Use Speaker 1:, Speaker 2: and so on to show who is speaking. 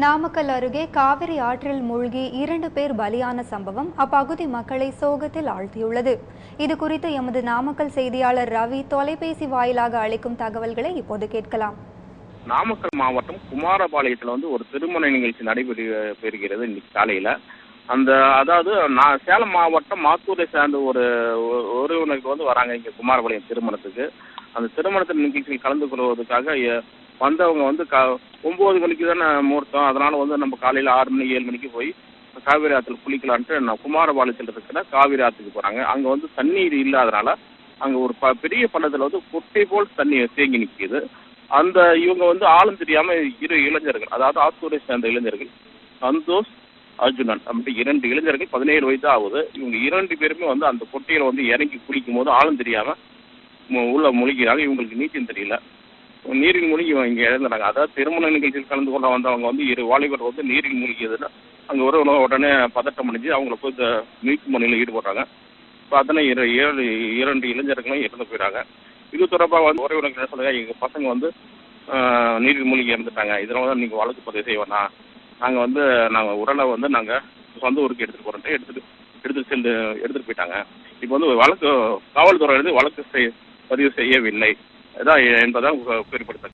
Speaker 1: நாமக்கல் அருகே காவிரி ஆற்றில் மூழ்கி 2 பேர் பலியான சம்பவம் அப்பகுதி மக்களை சோகத்தில் ஆழ்த்தியுள்ளது. இது குறித்து எமது நாமக்கல் செய்தியாளர் ரவி தொலைபேசி வாயிலாக அளிக்கும் தகவல்களை இப்போது கேட்கலாம்.
Speaker 2: நாமக்கல் மாவட்டம் குமாரபாளையத்தில் ஒரு திருமண நிகழ்ச்சி நடைபெறுகிறது இன்னைக்கு காலையில். அதாவது சேலம் மாவட்டம் மாத்தூரை சார்ந்த ஒரு உறவினர்கள் வராங்க இங்கே குமாரபாளையம் திருமணத்துக்கு. அந்த திருமணத்தின் நிகழ்ச்சியில் கலந்து கொள்வதற்காக வந்தவங்க 9 மணிக்கு தானே முகூர்த்தம். அதனால நம்ம காலையில் 6 மணி 7 மணிக்கு போய் காவிரி ஆற்றுல குளிக்கலான்ட்டு குமாரபாளையத்தில் இருக்கிற காவிரி ஆற்றுக்கு போகிறாங்க. அங்கே தண்ணீர் இல்லாதனால அங்கே ஒரு பெரிய பள்ளத்தில் குட்டை போல் தண்ணி தேங்கி நிற்கிது. இவங்க ஆளும் தெரியாமல் 2 இளைஞர்கள், அதாவது ஆத்தூரை சேர்ந்த இளைஞர்கள் சந்தோஷ், அர்ஜுனன் அப்படி 2 இளைஞர்கள் 17 வயது ஆகுது. இவங்க 2 பேருமே அந்த கொட்டையில் இறங்கி குளிக்கும் போது ஆளும் தெரியாமல் உள்ள முழுகிறாங்க. இவங்களுக்கு நீச்சல் தெரியல, நீரில் மூழ்கி இங்கே இறந்துறாங்க. அதாவது திருமண நிகழ்ச்சியில் கலந்து கொள்ள வந்தவங்க 2 வாலிபர் நீரில் மூழ்கியதுன்னா அங்கே உடனே பதட்டம் அடைஞ்சு அவங்கள போய் மீட்பு பணியில் ஈடுபடுறாங்க. பார்த்தோன்னா 2 இளைஞர்களும் இறந்து போயிடறாங்க. இது தொடர்பாக உறவினர்கள் என்ன சொல்லுங்க, எங்கள் பசங்க நீரில் மூழ்கி இறந்துட்டாங்க, இதனால நீங்கள் வழக்கு பதிவு செய்வோண்ணா, நாங்கள் உடலை நாங்கள் சொந்த ஊருக்கு எடுத்துகிட்டு போகிறோன்ட்டு எடுத்துகிட்டு போயிட்டாங்க. இப்போ வழக்கு காவல்துறை வழக்கு பதிவு செய்யவில்லை என்பதான் குறிப்பிடத்தக்கது.